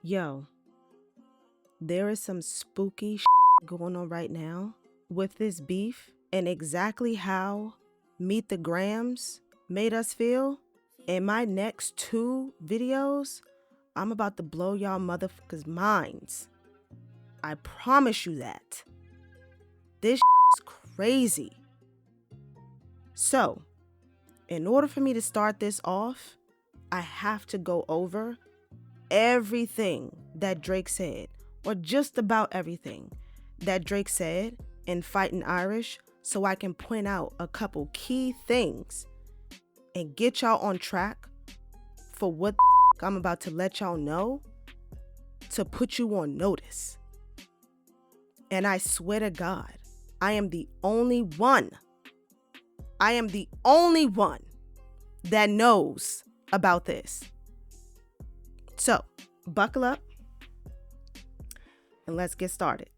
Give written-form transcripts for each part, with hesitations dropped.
Yo, there is some spooky going on right now with this beef and exactly how Meet the Grams made us feel. In my next 2 videos, I'm about to blow y'all motherfuckers' minds. I promise you that. This is crazy. So, in order for me to start this off, I have to go over everything that Drake said, or just about everything that Drake said in Fighting Irish, so I can point out a couple key things and get y'all on track for what I'm about to let y'all know to put you on notice. And I swear to God, I am the only one that knows about this. So, buckle up and let's get started.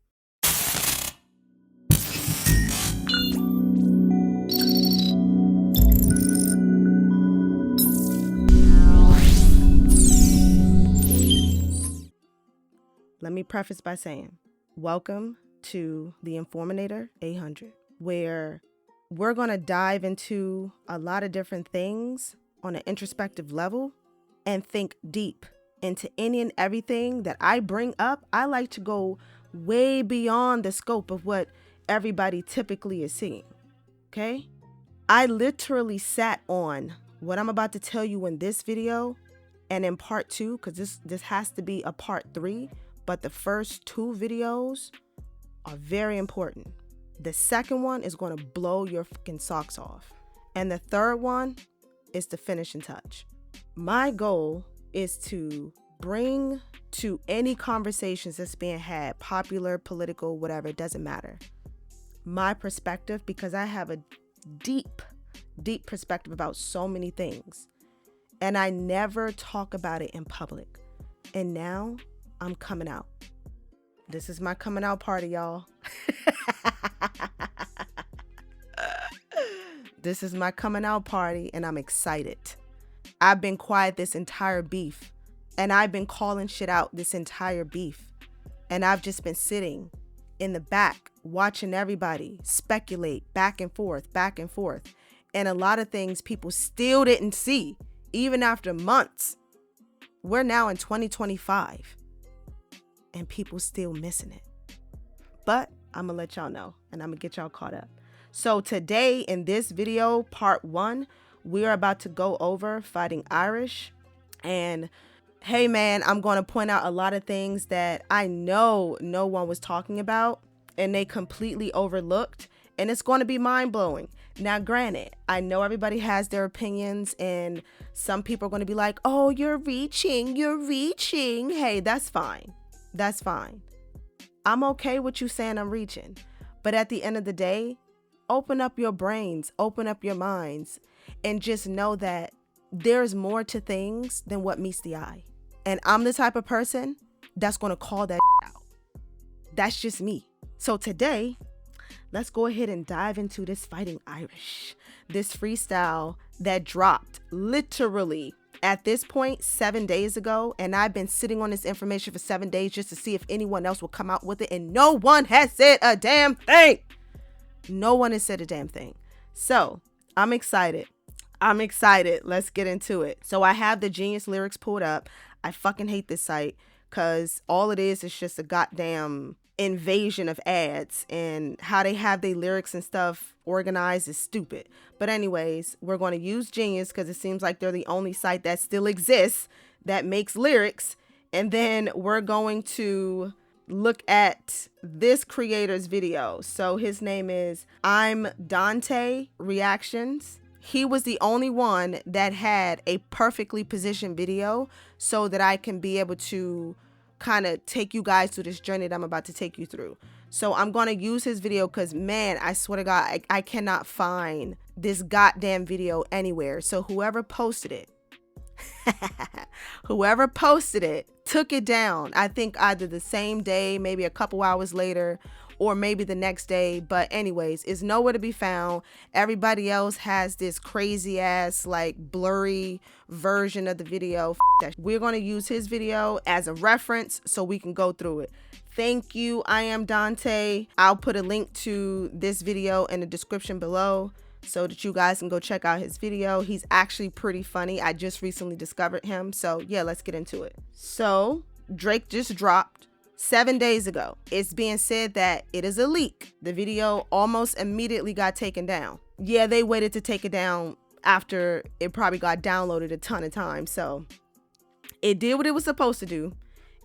Let me preface by saying, welcome to the Informator 800, where we're going to dive into a lot of different things on an introspective level and think deep into any and everything that I bring up. I like to go way beyond the scope of what everybody typically is seeing. Okay? I literally sat on what I'm about to tell you in this video and in part 2, because this has to be a part 3, but the first 2 videos are very important. The second one is going to blow your fucking socks off. And the third one is the finishing touch. My goal is to bring to any conversations that's being had, popular, political, whatever, it doesn't matter, my perspective, because I have a deep perspective about so many things. And I never talk about it in public. And now I'm coming out. This is my coming out party, y'all. This is my coming out party, and I'm excited. I've been quiet this entire beef, and I've been calling shit out this entire beef. And I've just been sitting in the back, watching everybody speculate back and forth. And a lot of things people still didn't see, even after months. We're now in 2025, and people still missing it. But I'm gonna let y'all know, and I'm gonna get y'all caught up. So today in this video, part 1, we're about to go over Fighting Irish. And hey man, I'm going to point out a lot of things that I know no one was talking about and they completely overlooked. And it's going to be mind-blowing. Now, granted, I know everybody has their opinions, and some people are going to be like, oh, you're reaching. Hey, that's fine. I'm okay with you saying I'm reaching. But at the end of the day, open up your brains, open up your minds, and just know that there's more to things than what meets the eye. And I'm the type of person that's going to call that out. That's just me. So today, let's go ahead and dive into this Fighting Irish, this freestyle that dropped literally at this point 7 days ago. And I've been sitting on this information for 7 days just to see if anyone else will come out with it. And no one has said a damn thing. No one has said a damn thing. So I'm excited. Let's get into it. So I have the Genius lyrics pulled up. I fucking hate this site because all it is just a goddamn invasion of ads, and how they have their lyrics and stuff organized is stupid. But anyways, we're going to use Genius because it seems like they're the only site that still exists that makes lyrics. And then we're going to look at this creator's video. So his name is I'm Dante Reactions. He was the only one that had a perfectly positioned video so that I can be able to kind of take you guys through this journey that I'm about to take you through. So I'm going to use his video because, man, I swear to God, I cannot find this goddamn video anywhere. So whoever posted it, took it down, I think either the same day, maybe a couple hours later, or maybe the next day. But anyways, it's nowhere to be found. Everybody else has this crazy ass, like, blurry version of the video. We're going to use his video as a reference so we can go through it. Thank you. I am Dante. I'll put a link to this video in the description below so that you guys can go check out his video. He's actually pretty funny. I just recently discovered him. So yeah, let's get into it. So Drake just dropped 7 days ago. It's being said that it is a leak. The video almost immediately got taken down. Yeah, they waited to take it down after it probably got downloaded a ton of times. So it did what it was supposed to do,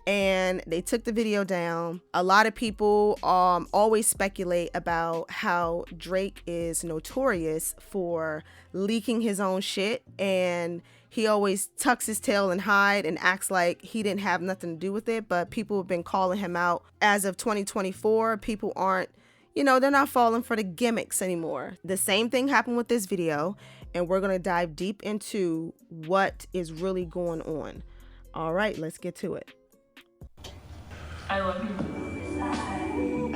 and they took the video down. A lot of people always speculate about how Drake is notorious for leaking his own shit, and he always tucks his tail and hide and acts like he didn't have nothing to do with it. But people have been calling him out. As of 2024, people aren't, they're not falling for the gimmicks anymore. The same thing happened with this video, and we're gonna dive deep into what is really going on. All right, let's get to it. I love you.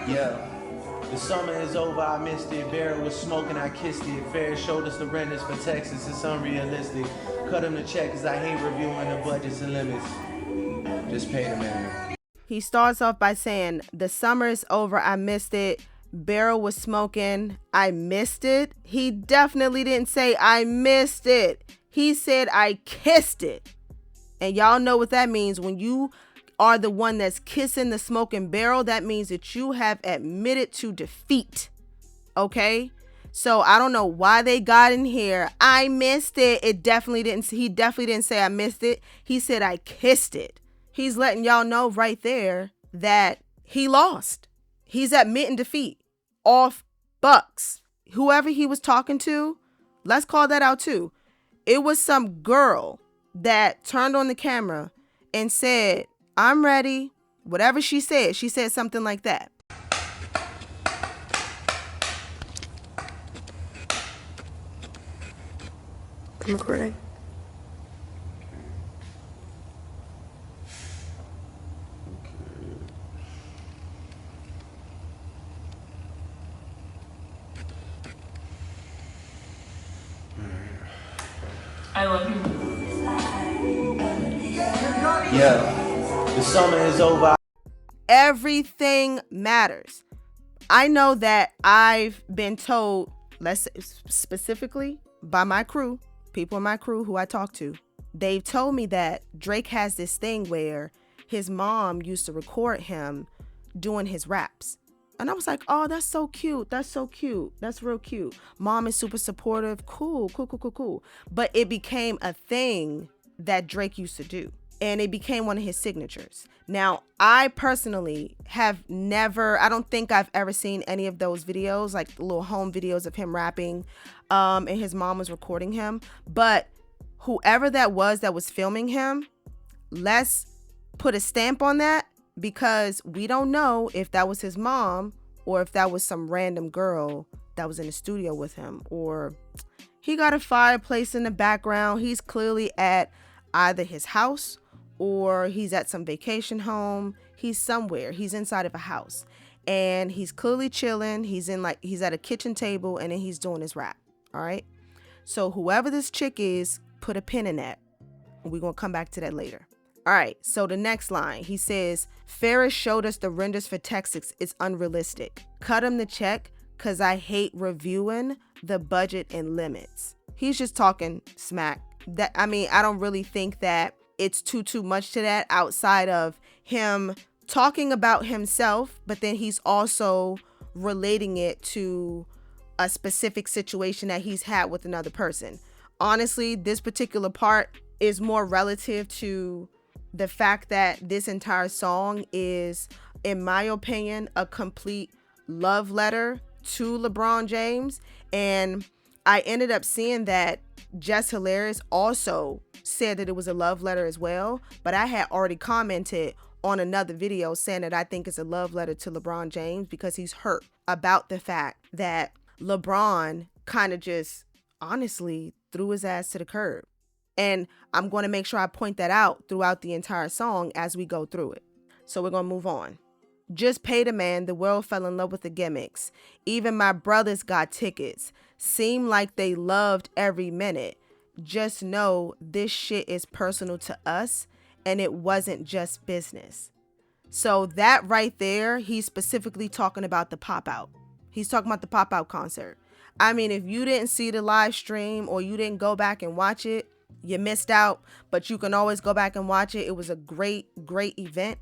Yeah. The summer is over, I missed it. Barrel was smoking, I kissed it. Fair showed us the renters for Texas, it's unrealistic. Cut him the check, cause I hate reviewing the budgets and limits. Just pay the man. He starts off by saying, the summer is over, I missed it. Barrel was smoking, I missed it. He definitely didn't say I missed it. He said I kissed it. And y'all know what that means. When you are the one that's kissing the smoking barrel, that means that you have admitted to defeat. Okay? So I don't know why they got in here. I missed it. He definitely didn't say I missed it. He said I kissed it. He's letting y'all know right there that he lost. He's admitting defeat off Bucks. Whoever he was talking to, let's call that out too. It was some girl that turned on the camera and said, I'm ready. Whatever she said something like that. I'm recording. I love you. Yeah. The summer is over. Everything matters. I know that I've been told, let's say specifically by my crew, people in my crew who I talk to, they've told me that Drake has this thing where his mom used to record him doing his raps. And I was like, oh, that's so cute. That's so cute. That's real cute. Mom is super supportive. Cool. But it became a thing that Drake used to do. And it became one of his signatures. Now, I personally have never, I don't think I've ever seen any of those videos, like the little home videos of him rapping, and his mom was recording him. But whoever that was filming him, let's put a stamp on that, because we don't know if that was his mom or if that was some random girl that was in the studio with him, or he got a fireplace in the background. He's clearly at either his house or he's at some vacation home. He's somewhere. He's inside of a house and he's clearly chilling. He's at a kitchen table and then he's doing his rap. All right. So whoever this chick is, put a pin in that. We're going to come back to that later. All right. So the next line, he says, Ferris showed us the renders for Texas. It's unrealistic. Cut him the check because I hate reviewing the budget and limits. He's just talking smack. I don't really think that it's too much to that, outside of him talking about himself, but then he's also relating it to a specific situation that he's had with another person. Honestly, this particular part is more relative to the fact that this entire song is, in my opinion, a complete love letter to LeBron James. And I ended up seeing that Jess Hilarious also said that it was a love letter as well, but I had already commented on another video saying that I think it's a love letter to LeBron James because he's hurt about the fact that LeBron kind of just honestly threw his ass to the curb. And I'm going to make sure I point that out throughout the entire song as we go through it. So we're going to move on. Just paid a man, the world fell in love with the gimmicks. Even my brothers got tickets. Seemed like they loved every minute. Just know this shit is personal to us and it wasn't just business. So that right there, he's specifically talking about the pop out. He's talking about the pop out concert. I mean, if you didn't see the live stream or you didn't go back and watch it, you missed out, but you can always go back and watch it. It was a great event.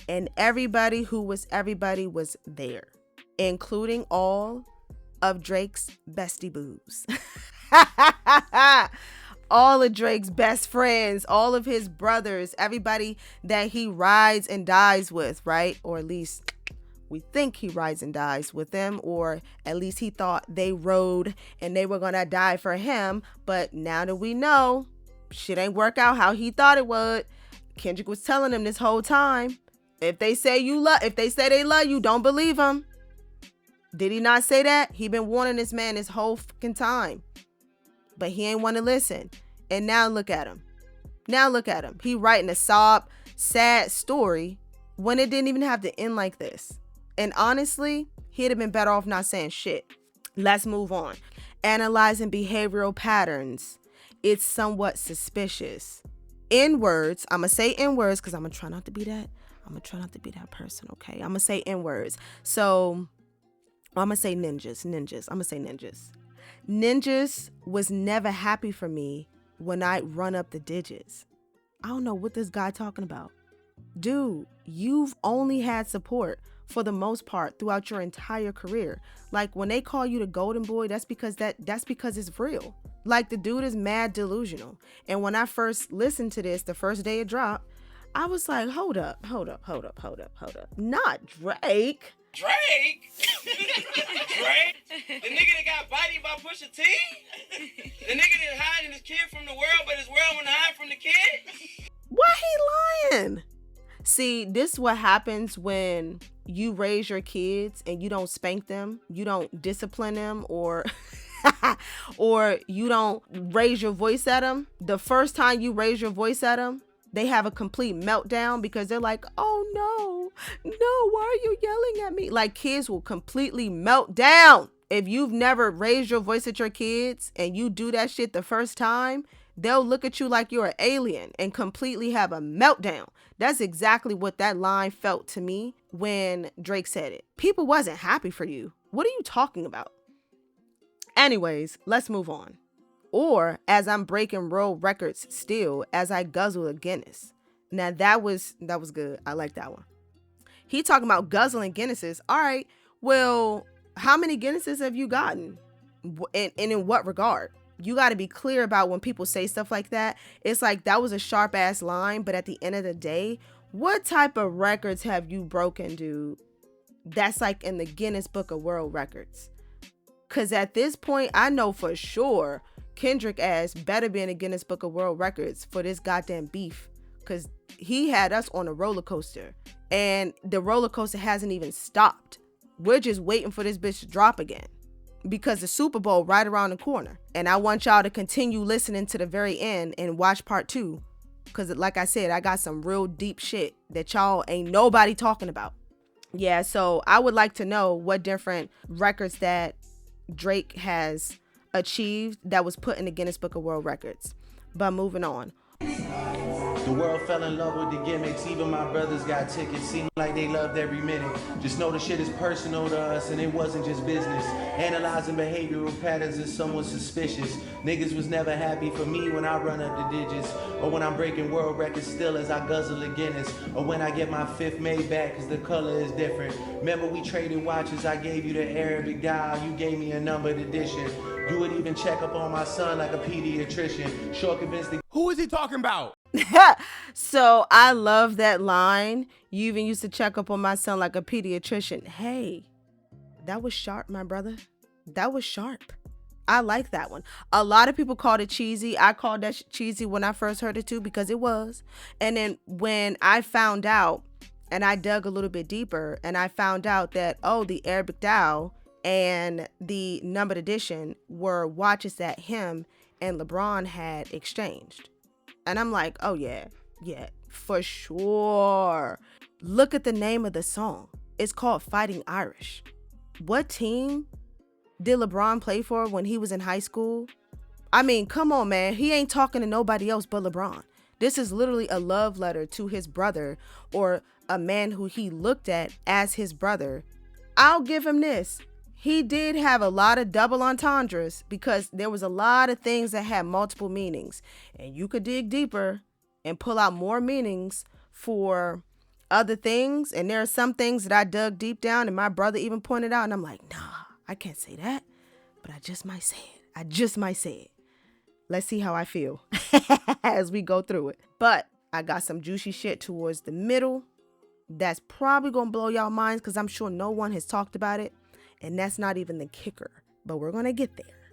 And everybody was there, including all of Drake's bestie boos. All of Drake's best friends, all of his brothers, everybody that he rides and dies with, right? Or at least we think he rides and dies with them, or at least he thought they rode and they were gonna die for him. But now that we know, shit ain't work out how he thought it would. Kendrick was telling him this whole time, if they say they love you, don't believe them. Did he not say that? He been warning this man this whole fucking time, but he ain't want to listen. And now look at him. He writing a sad story when it didn't even have to end like this. And honestly, he'd have been better off not saying shit. Let's move on. Analyzing behavioral patterns. It's somewhat suspicious. N-words. I'm going to say N-words because I'm going to try not to be that. I'm going to try not to be that person, okay? I'm going to say N-words. So, I'm going to say ninjas. I'm going to say ninjas. Ninjas was never happy for me when I run up the digits. I don't know what this guy talking about. Dude, you've only had support for the most part throughout your entire career. Like when they call you the golden boy, that's because it's real. Like the dude is mad delusional. And when I first listened to this, the first day it dropped, I was like, hold up. Not Drake. Drake? Drake? The nigga that got bodied by Pusha T? The nigga that hiding his kid from the world, but his world wouldn't hide from the kid? Why he lying? See, this is what happens when you raise your kids and you don't spank them, you don't discipline them, or or you don't raise your voice at them. The first time you raise your voice at them, they have a complete meltdown because they're like, oh no, why are you yelling at me? Like kids will completely melt down. If you've never raised your voice at your kids and you do that shit the first time, they'll look at you like you're an alien and completely have a meltdown. That's exactly what that line felt to me when Drake said it. People wasn't happy for you. What are you talking about? Anyways, let's move on. Or as I'm breaking world records still as I guzzle a Guinness. Now that was good. I like that one. He talking about guzzling Guinnesses. All right. Well, how many Guinnesses have you gotten? And in what regard? You got to be clear about when people say stuff like that. It's like that was a sharp ass line. But at the end of the day, what type of records have you broken, dude? That's like in the Guinness Book of World Records. Because at this point, I know for sure Kendrick ass better be in the Guinness Book of World Records for this goddamn beef. Because he had us on a roller coaster. And the roller coaster hasn't even stopped. We're just waiting for this bitch to drop again. Because the Super Bowl right around the corner. And I want y'all to continue listening to the very end and watch part 2. Because like I said, I got some real deep shit that y'all ain't nobody talking about. Yeah, so I would like to know what different records that Drake has achieved that was put in the Guinness Book of World Records. But moving on. The world fell in love with the gimmicks. Even my brothers got tickets. Seemed like they loved every minute. Just know the shit is personal to us and it wasn't just business. Analyzing behavioral patterns is somewhat suspicious. Niggas was never happy for me when I run up the digits. Or when I'm breaking world records still as I guzzle a Guinness. Or when I get my fifth made back cause the color is different. Remember we traded watches. I gave you the Arabic dial. You gave me a numbered edition. You would even check up on my son like a pediatrician. Sure convinced the... Who is he talking about? So I love that line. You even used to check up on my son like a pediatrician. Hey, that was sharp, my brother. That was sharp. I like that one. A lot of people called it cheesy. I called that cheesy when I first heard it too because it was. And then when I found out and I dug a little bit deeper and I found out that, oh, the Arabic dial and the numbered edition were watches that him and LeBron had exchanged. And I'm like, oh yeah, for sure. Look at the name of the song. It's called Fighting Irish. What team did LeBron play for when he was in high school? I mean, come on, man. He ain't talking to nobody else but LeBron. This is literally a love letter to his brother, or a man who he looked at as his brother. I'll give him this. He did have a lot of double entendres, because there was a lot of things that had multiple meanings. And you could dig deeper and pull out more meanings for other things. And there are some things that I dug deep down and my brother even pointed out. And I'm like, nah, I can't say that. But I just might say it. I just might say it. Let's see how I feel as we go through it. But I got some juicy shit towards the middle that's probably going to blow y'all minds, because I'm sure no one has talked about it. And that's not even the kicker. But we're going to get there.